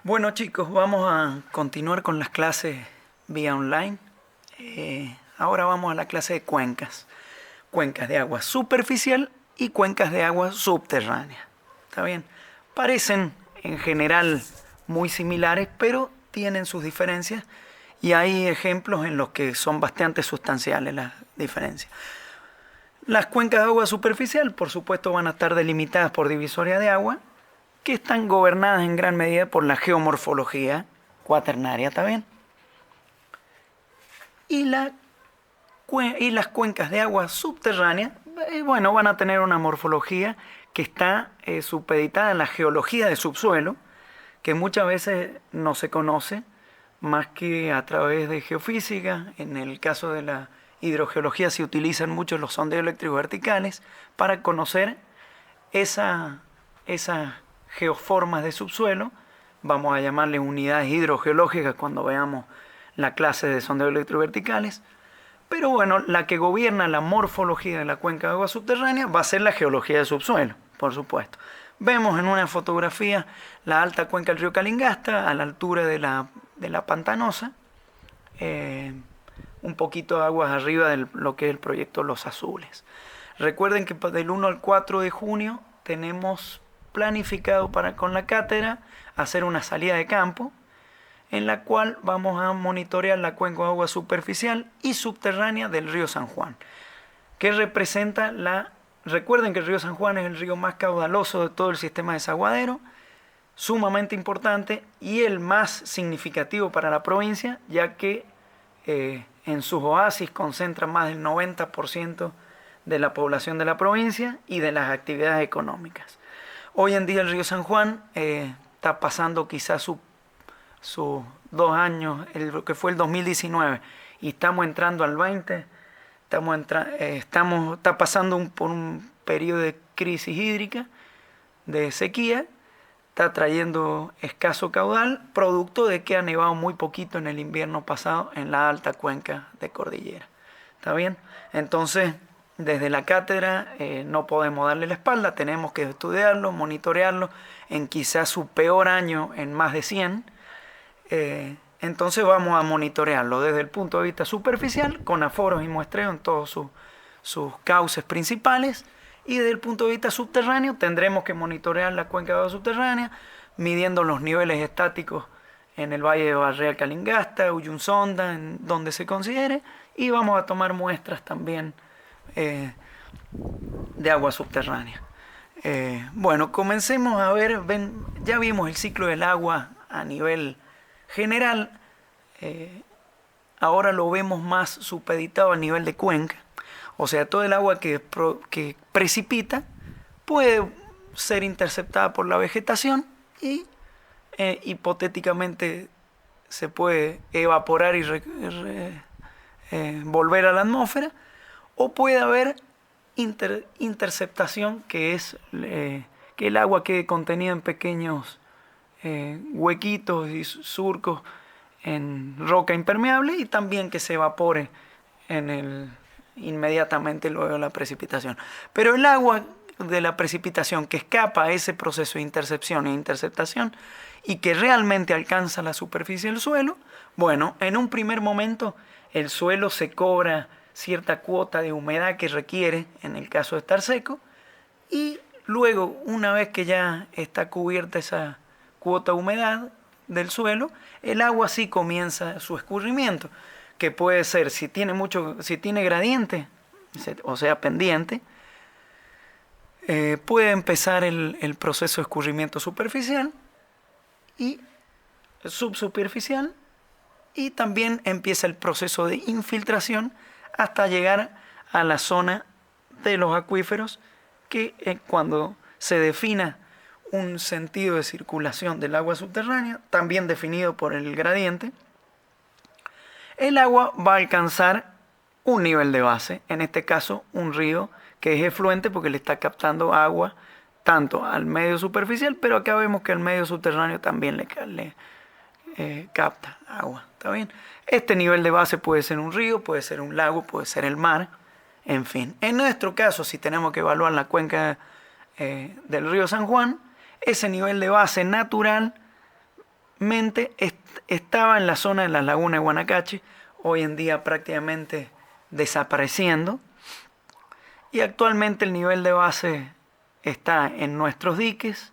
Bueno chicos, vamos a continuar con las clases vía online. Ahora vamos a la clase de cuencas. Cuencas de agua superficial y cuencas de agua subterránea. ¿Está bien? Parecen en general muy similares, pero tienen sus diferencias y hay ejemplos en los que son bastante sustanciales las diferencias. Las cuencas de agua superficial, por supuesto, van a estar delimitadas por divisoria de agua, que están gobernadas en gran medida por la geomorfología cuaternaria, ¿está bien? Y, y las cuencas de agua subterránea, bueno, van a tener una morfología que está supeditada en la geología de subsuelo, que muchas veces no se conoce más que a través de geofísica. En el caso de la hidrogeología se utilizan mucho los sondeos eléctricos verticales para conocer esa geoformas de subsuelo. Vamos a llamarle unidades hidrogeológicas cuando veamos la clase de sondeos electroverticales. Pero bueno, la que gobierna la morfología de la cuenca de agua subterránea va a ser la geología de subsuelo, por supuesto. Vemos en una fotografía la alta cuenca del río Calingasta a la altura de la Pantanosa, un poquito de aguas arriba de lo que es el proyecto Los Azules. Recuerden que del 1 al 4 de junio tenemos planificado con la cátedra hacer una salida de campo en la cual vamos a monitorear la cuenca de agua superficial y subterránea del río San Juan, que representa Recuerden que el río San Juan es el río más caudaloso de todo el sistema desaguadero, sumamente importante y el más significativo para la provincia, ya que en sus oasis concentra más del 90% de la población de la provincia y de las actividades económicas. Hoy en día el río San Juan está pasando quizás sus 2 años, lo que fue el 2019, y estamos entrando al 20, está pasando por un periodo de crisis hídrica, de sequía, está trayendo escaso caudal, producto de que ha nevado muy poquito en el invierno pasado en la alta cuenca de cordillera. ¿Está bien? Entonces, desde la cátedra no podemos darle la espalda, tenemos que estudiarlo, monitorearlo en quizás su peor año en más de 100. Entonces vamos a monitorearlo desde el punto de vista superficial, con aforos y muestreo en todos sus cauces principales, y desde el punto de vista subterráneo tendremos que monitorear la cuenca de agua subterránea, midiendo los niveles estáticos en el valle de Barreal Calingasta, Ullunzonda, en donde se considere, y vamos a tomar muestras también de agua subterránea. Bueno, comencemos a ver, ya vimos el ciclo del agua a nivel general, ahora lo vemos más supeditado a nivel de cuenca, o sea, todo el agua que precipita puede ser interceptada por la vegetación y hipotéticamente se puede evaporar y volver a la atmósfera, o puede haber interceptación, que es que el agua quede contenida en pequeños huequitos y surcos en roca impermeable, y también que se evapore inmediatamente luego de la precipitación. Pero el agua de la precipitación que escapa a ese proceso de intercepción e interceptación y que realmente alcanza la superficie del suelo, bueno, en un primer momento el suelo se cobra cierta cuota de humedad que requiere en el caso de estar seco, y luego, una vez que ya está cubierta esa cuota de humedad del suelo, el agua sí comienza su escurrimiento, que puede ser, si tiene gradiente, o sea pendiente, puede empezar el proceso de escurrimiento superficial y subsuperficial, y también empieza el proceso de infiltración hasta llegar a la zona de los acuíferos, que cuando se defina un sentido de circulación del agua subterránea, también definido por el gradiente, el agua va a alcanzar un nivel de base, en este caso un río que es efluente porque le está captando agua tanto al medio superficial, pero acá vemos que el medio subterráneo también le capta agua. ¿Está bien? Este nivel de base puede ser un río, puede ser un lago, puede ser el mar, en fin. En nuestro caso, si tenemos que evaluar la cuenca del río San Juan, ese nivel de base natural estaba en la zona de la laguna de Guanacache, hoy en día prácticamente desapareciendo, y actualmente el nivel de base está en nuestros diques,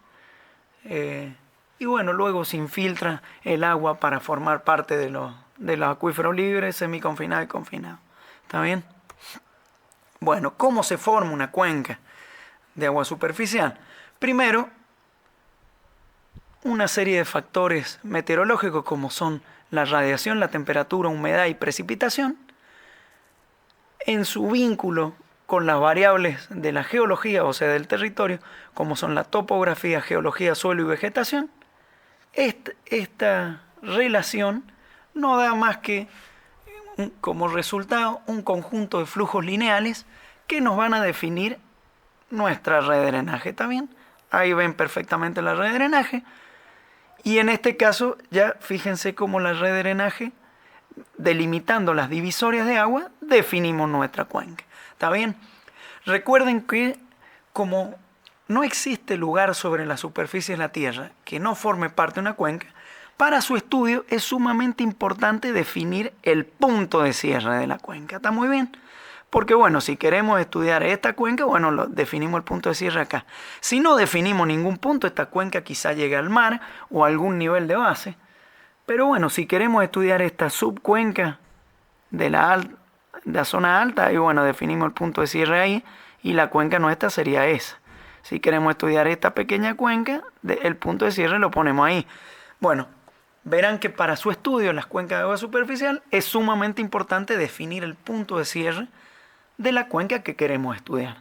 y bueno, luego se infiltra el agua para formar parte de los acuíferos libres, semiconfinados y confinados. ¿Está bien? Bueno, ¿cómo se forma una cuenca de agua superficial? Primero, una serie de factores meteorológicos como son la radiación, la temperatura, humedad y precipitación, en su vínculo con las variables de la geología, o sea, del territorio, como son la topografía, geología, suelo y vegetación. Esta relación no da más que como resultado un conjunto de flujos lineales que nos van a definir nuestra red de drenaje. ¿Está bien? Ahí ven perfectamente la red de drenaje. Y en este caso ya fíjense cómo la red de drenaje, delimitando las divisorias de agua, definimos nuestra cuenca. ¿Está bien? Recuerden que como no existe lugar sobre la superficie de la Tierra que no forme parte de una cuenca, para su estudio es sumamente importante definir el punto de cierre de la cuenca. ¿Está muy bien? Porque bueno, si queremos estudiar esta cuenca, bueno, definimos el punto de cierre acá. Si no definimos ningún punto, esta cuenca quizá llegue al mar o a algún nivel de base. Pero bueno, si queremos estudiar esta subcuenca de la zona alta, y bueno, definimos el punto de cierre ahí y la cuenca nuestra sería esa. Si queremos estudiar esta pequeña cuenca, el punto de cierre lo ponemos ahí. Bueno, verán que para su estudio, las cuencas de agua superficial, es sumamente importante definir el punto de cierre de la cuenca que queremos estudiar.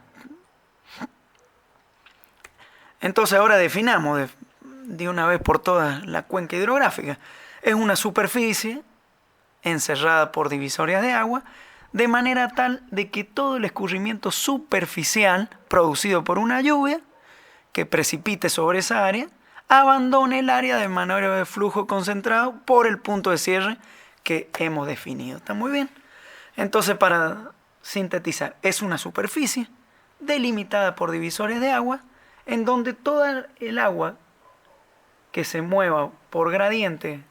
Entonces ahora definamos de una vez por todas la cuenca hidrográfica. Es una superficie encerrada por divisorias de agua, de manera tal de que todo el escurrimiento superficial producido por una lluvia que precipite sobre esa área abandone el área de manera de flujo concentrado por el punto de cierre que hemos definido. ¿Está muy bien? Entonces, para sintetizar, es una superficie delimitada por divisores de agua en donde toda el agua que se mueva por gradiente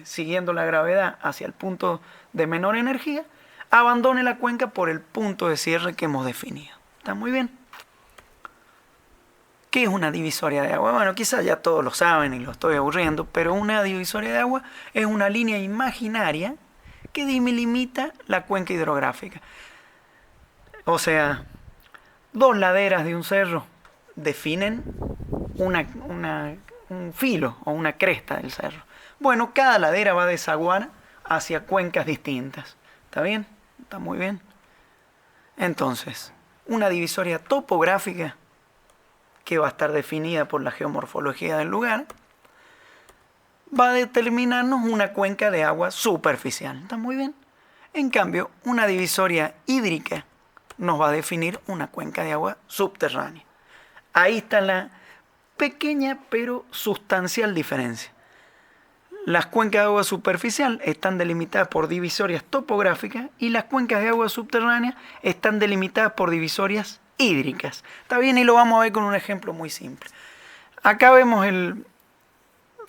siguiendo la gravedad hacia el punto de menor energía abandone la cuenca por el punto de cierre que hemos definido. ¿Está muy bien? ¿Qué es una divisoria de agua? Bueno, quizás ya todos lo saben y lo estoy aburriendo, pero una divisoria de agua es una línea imaginaria que delimita la cuenca hidrográfica. O sea, dos laderas de un cerro definen un filo o una cresta del cerro. Bueno, cada ladera va a desaguar hacia cuencas distintas. ¿Está bien? Está muy bien. Entonces, una divisoria topográfica que va a estar definida por la geomorfología del lugar va a determinarnos una cuenca de agua superficial. ¿Está muy bien? En cambio, una divisoria hídrica nos va a definir una cuenca de agua subterránea. Ahí está la pequeña pero sustancial diferencia. Las cuencas de agua superficial están delimitadas por divisorias topográficas y las cuencas de agua subterránea están delimitadas por divisorias hídricas. Está bien, y lo vamos a ver con un ejemplo muy simple. Acá vemos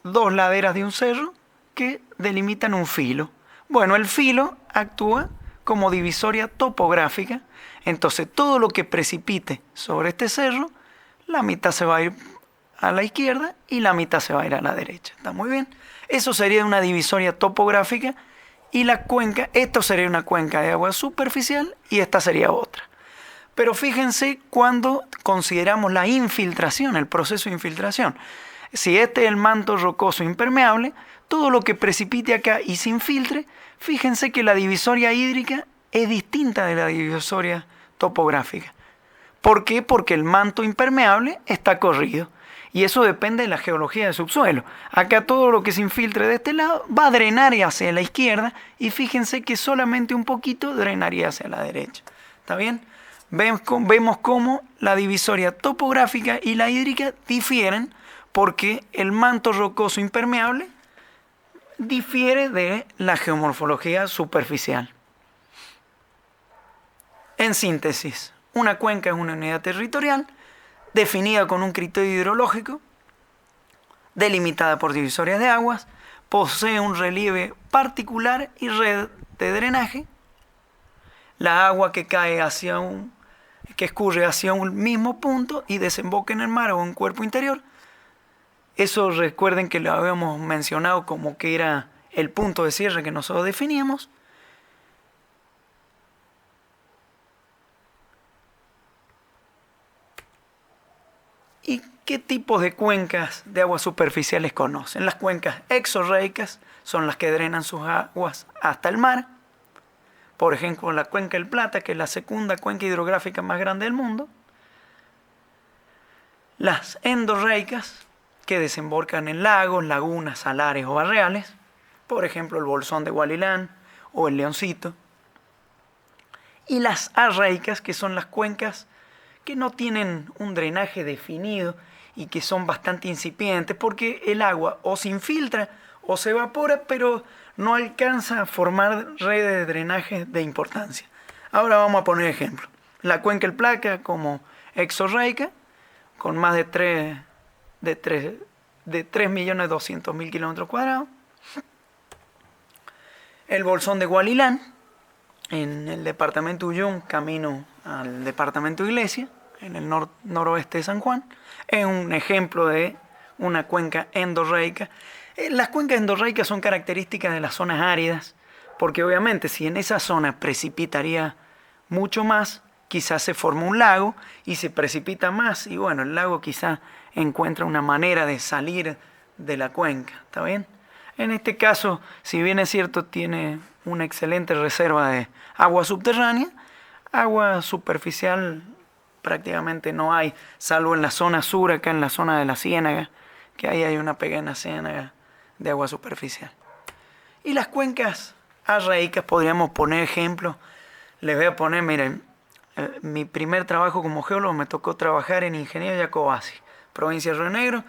dos laderas de un cerro que delimitan un filo. Bueno, el filo actúa como divisoria topográfica, entonces todo lo que precipite sobre este cerro, la mitad se va a ir a la izquierda y la mitad se va a ir a la derecha. ¿Está muy bien? Eso sería una divisoria topográfica y la cuenca, esto sería una cuenca de agua superficial y esta sería otra. Pero fíjense cuando consideramos la infiltración, el proceso de infiltración. Si este es el manto rocoso impermeable, todo lo que precipite acá y se infiltre, fíjense que la divisoria hídrica es distinta de la divisoria topográfica. ¿Por qué? Porque el manto impermeable está corrido. Y eso depende de la geología del subsuelo. Acá todo lo que se infiltre de este lado va a drenar hacia la izquierda y fíjense que solamente un poquito drenaría hacia la derecha. ¿Está bien? Vemos cómo la divisoria topográfica y la hídrica difieren porque el manto rocoso impermeable difiere de la geomorfología superficial. En síntesis, una cuenca es una unidad territorial definida con un criterio hidrológico delimitada por divisorias de aguas, posee un relieve particular y red de drenaje. La agua que cae que escurre hacia un mismo punto y desemboca en el mar o en cuerpo interior. Eso recuerden que lo habíamos mencionado como que era el punto de cierre que nosotros definíamos. ¿Y qué tipos de cuencas de aguas superficiales conocen? Las cuencas exorreicas son las que drenan sus aguas hasta el mar. Por ejemplo, la cuenca del Plata, que es la segunda cuenca hidrográfica más grande del mundo. Las endorreicas, que desembocan en lagos, lagunas, salares o barriales. Por ejemplo, el Bolsón de Gualilán o el Leoncito. Y las arreicas, que son las cuencas que no tienen un drenaje definido y que son bastante incipientes porque el agua o se infiltra o se evapora, pero no alcanza a formar redes de drenaje de importancia. Ahora vamos a poner ejemplo. La cuenca del Plata como exorreica, con más de 3.200.000 kilómetros cuadrados. El Bolsón de Gualilán, en el departamento Uyún, camino al departamento Iglesia, en el noroeste de San Juan, es un ejemplo de una cuenca endorreica. Las cuencas endorreicas son características de las zonas áridas, porque obviamente si en esa zona precipitaría mucho más, quizás se forma un lago y se precipita más, y bueno, el lago quizás encuentra una manera de salir de la cuenca, ¿está bien? En este caso, si bien es cierto, tiene una excelente reserva de agua subterránea, agua superficial prácticamente no hay, salvo en la zona sur, acá en la zona de la Ciénaga, que ahí hay una pequeña ciénaga de agua superficial. Y las cuencas arreicas, podríamos poner ejemplos. Les voy a poner, miren, mi primer trabajo como geólogo me tocó trabajar en Ingeniero Jacobasi, provincia de Río Negro,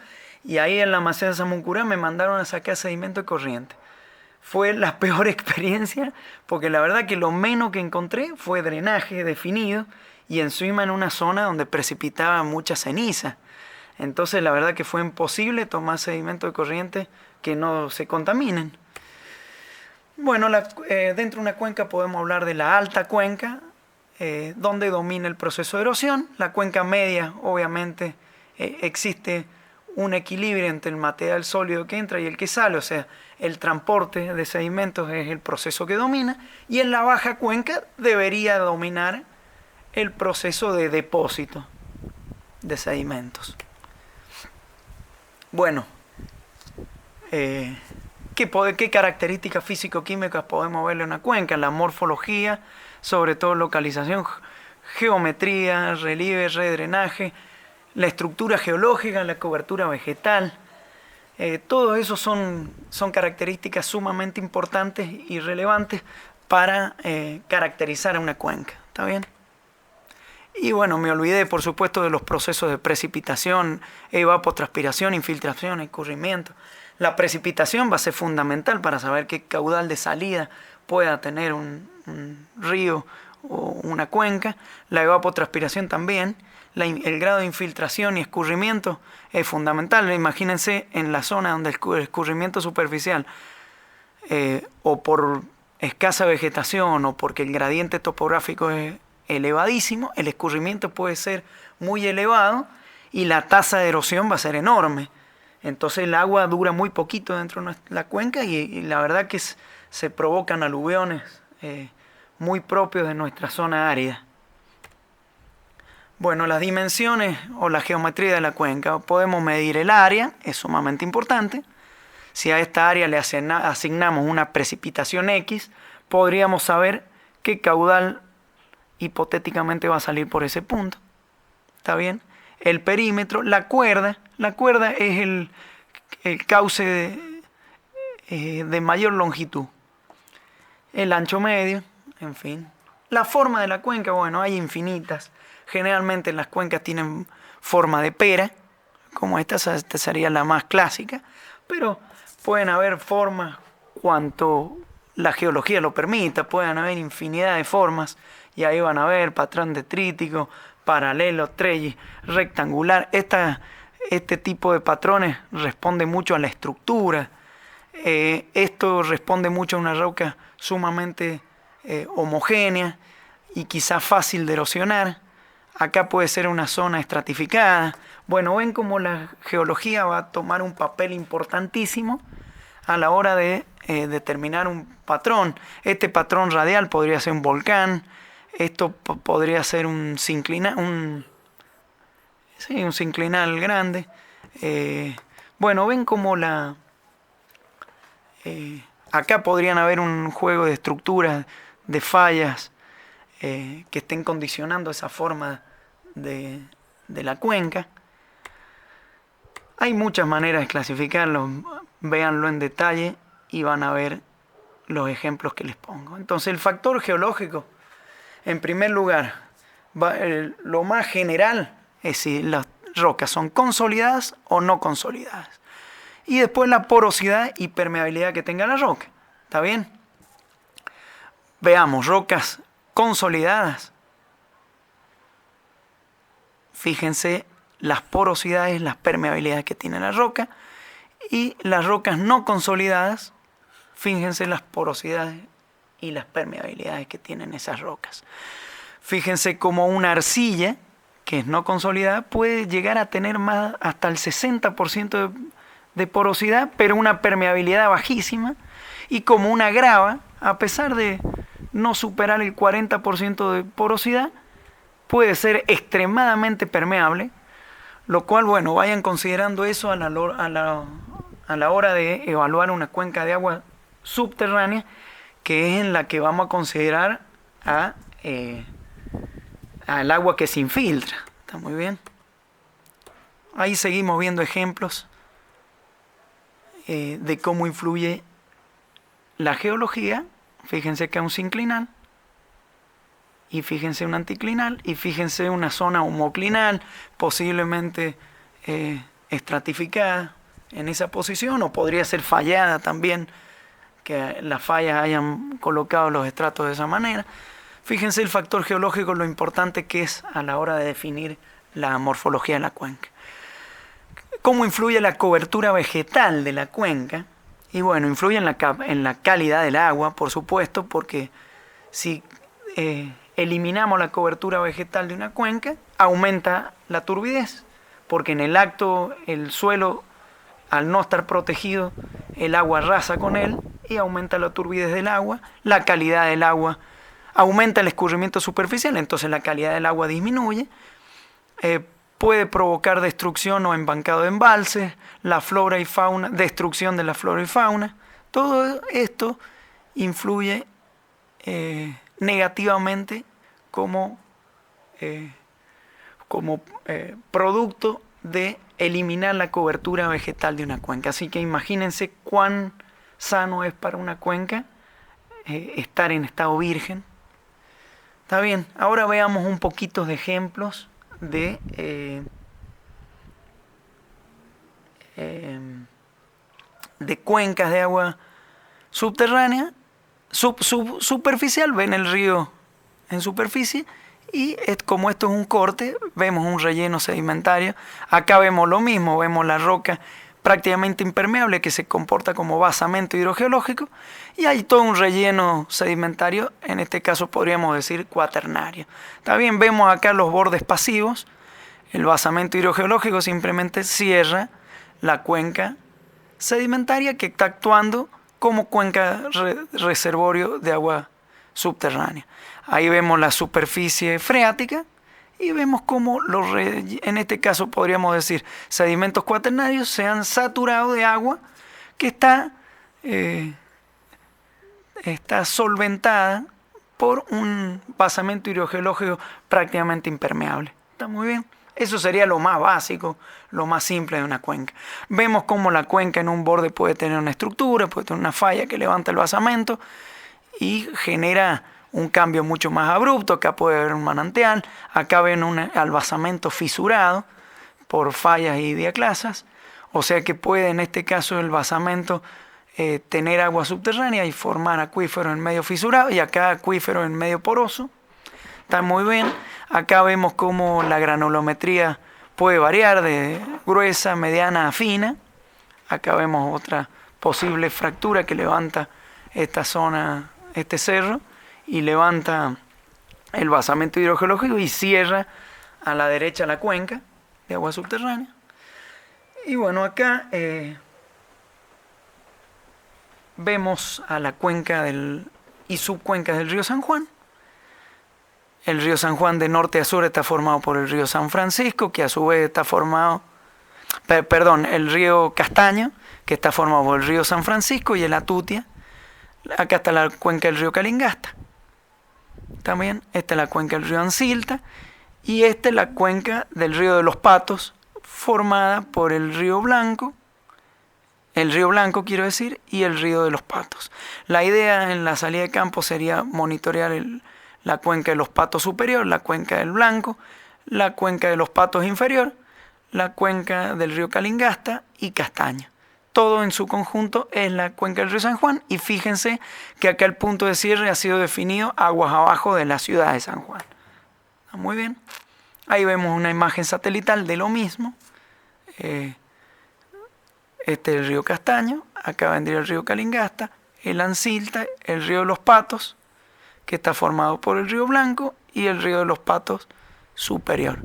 y ahí en la Maceda Samuncurá me mandaron a sacar sedimento de corriente. Fue la peor experiencia porque la verdad que lo menos que encontré fue drenaje definido y encima en una zona donde precipitaba mucha ceniza. Entonces la verdad que fue imposible tomar sedimento de corriente que no se contaminen. Bueno, dentro de una cuenca podemos hablar de la alta cuenca, donde domina el proceso de erosión. La cuenca media, obviamente, existe un equilibrio entre el material sólido que entra y el que sale, o sea, el transporte de sedimentos es el proceso que domina, y en la baja cuenca debería dominar el proceso de depósito de sedimentos. Bueno, ¿qué características físico-químicas podemos verle en una cuenca? La morfología, sobre todo localización, geometría, relieve, red de drenaje, la estructura geológica, la cobertura vegetal. Todo eso son características sumamente importantes y relevantes para caracterizar a una cuenca. ¿Está bien? Y bueno, me olvidé por supuesto de los procesos de precipitación, evapotranspiración, infiltración, escurrimiento. La precipitación va a ser fundamental para saber qué caudal de salida pueda tener un río o una cuenca. La evapotranspiración también. El grado de infiltración y escurrimiento es fundamental. Imagínense en la zona donde el escurrimiento superficial o por escasa vegetación o porque el gradiente topográfico es elevadísimo, el escurrimiento puede ser muy elevado y la tasa de erosión va a ser enorme. Entonces el agua dura muy poquito dentro de la cuenca y la verdad que se provocan aluviones muy propios de nuestra zona árida. Bueno, las dimensiones o la geometría de la cuenca. Podemos medir el área, es sumamente importante. Si a esta área le asignamos una precipitación X, podríamos saber qué caudal hipotéticamente va a salir por ese punto. ¿Está bien? El perímetro, la cuerda es el cauce de mayor longitud. El ancho medio, en fin. La forma de la cuenca, bueno, hay infinitas. Generalmente las cuencas tienen forma de pera, como esta sería la más clásica, pero pueden haber formas cuanto la geología lo permita, pueden haber infinidad de formas, y ahí van a ver patrón detrítico, paralelo, trellis, rectangular. Esta Este tipo de patrones responde mucho a la estructura. Esto responde mucho a una roca sumamente homogénea y quizás fácil de erosionar. Acá puede ser una zona estratificada. Bueno, ven cómo la geología va a tomar un papel importantísimo a la hora de determinar un patrón. Este patrón radial podría ser un volcán. Esto podría ser un sinclinal grande. Bueno, ven cómo acá podrían haber un juego de estructuras, de fallas que estén condicionando esa forma de la cuenca. Hay muchas maneras de clasificarlo, véanlo en detalle y van a ver los ejemplos que les pongo. Entonces el factor geológico, en primer lugar, lo más general es si las rocas son consolidadas o no consolidadas. Y después la porosidad y permeabilidad que tenga la roca. ¿Está bien? Veamos, rocas consolidadas. Fíjense las porosidades, las permeabilidades que tiene la roca. Y las rocas no consolidadas, fíjense las porosidades y las permeabilidades que tienen esas rocas. Fíjense como una arcilla, que es no consolidada, puede llegar a tener más hasta el 60% de porosidad, pero una permeabilidad bajísima. Y como una grava, a pesar de no superar el 40% de porosidad, puede ser extremadamente permeable, lo cual, bueno, vayan considerando eso a la hora de evaluar una cuenca de agua subterránea, que es en la que vamos a considerar al agua que se infiltra. ¿Está muy bien? Ahí seguimos viendo ejemplos de cómo influye la geología. Fíjense que es un sinclinal, y fíjense un anticlinal, y fíjense una zona homoclinal, posiblemente estratificada en esa posición, o podría ser fallada también, que las fallas hayan colocado los estratos de esa manera. Fíjense el factor geológico, lo importante que es a la hora de definir la morfología de la cuenca. ¿Cómo influye la cobertura vegetal de la cuenca? Y bueno, influye en la calidad del agua, por supuesto, porque si eliminamos la cobertura vegetal de una cuenca, aumenta la turbidez, porque en el acto el suelo, al no estar protegido, el agua arrasa con él y aumenta la turbidez del agua, la calidad del agua, aumenta el escurrimiento superficial, entonces la calidad del agua disminuye, puede provocar destrucción o embancado de embalses, la flora y fauna, destrucción de la flora y fauna. Todo esto influye negativamente como producto de eliminar la cobertura vegetal de una cuenca. Así que imagínense cuán sano es para una cuenca estar en estado virgen. Está bien, ahora veamos un poquito de ejemplos de cuencas de agua subterránea, superficial. Ven el río en superficie, y como esto es un corte, vemos un relleno sedimentario. Acá vemos lo mismo, vemos la roca prácticamente impermeable que se comporta como basamento hidrogeológico, y hay todo un relleno sedimentario, en este caso podríamos decir cuaternario. También vemos acá los bordes pasivos. El basamento hidrogeológico simplemente cierra la cuenca sedimentaria que está actuando como cuenca reservorio de agua subterránea. Ahí vemos la superficie freática y vemos cómo en este caso podríamos decir sedimentos cuaternarios se han saturado de agua que está solventada por un basamento hidrogeológico prácticamente impermeable. ¿Está muy bien? Eso sería lo más básico, lo más simple de una cuenca. Vemos cómo la cuenca en un borde puede tener una estructura, puede tener una falla que levanta el basamento y genera un cambio mucho más abrupto. Acá puede haber un manantial, acá ven al basamento fisurado por fallas y diaclasas, o sea que puede en este caso el basamento tener agua subterránea y formar acuíferos en medio fisurado, y acá acuíferos en medio poroso. Está muy bien. Acá vemos cómo la granulometría puede variar de gruesa, mediana a fina. Acá vemos otra posible fractura que levanta esta zona, este cerro, y levanta el basamento hidrogeológico y cierra a la derecha la cuenca de agua subterránea. Y bueno, acá vemos a la cuenca y subcuencas del río San Juan. El río San Juan de norte a sur está formado por el río San Francisco, que a su vez está formado, el río Castaño, que está formado por el río San Francisco y el Atutia. Acá está la cuenca del río Calingasta. También esta es la cuenca del río Ancilta y esta es la cuenca del río de los Patos, formada por el río Blanco quiero decir, y el río de los Patos. La idea en la salida de campo sería monitorear la cuenca de los Patos superior, la cuenca del Blanco, la cuenca de los Patos inferior, la cuenca del río Calingasta y Castaño. Todo en su conjunto es la cuenca del río San Juan, y fíjense que acá el punto de cierre ha sido definido aguas abajo de la ciudad de San Juan. Muy bien. Ahí vemos una imagen satelital de lo mismo. Este es el río Castaño, acá vendría el río Calingasta, el Ancilta, el río de los Patos, que está formado por el río Blanco, y el río de los Patos superior.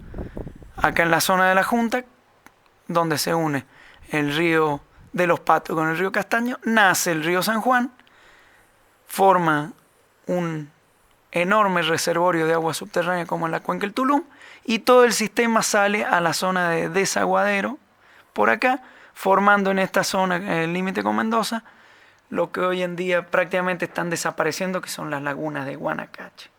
Acá en la zona de la Junta, donde se une el río de los Patos con el río Castaño, nace el río San Juan, forma un enorme reservorio de agua subterránea como en la cuenca del Tulum, y todo el sistema sale a la zona de desaguadero por acá, formando en esta zona, el límite con Mendoza, lo que hoy en día prácticamente están desapareciendo, que son las lagunas de Guanacache.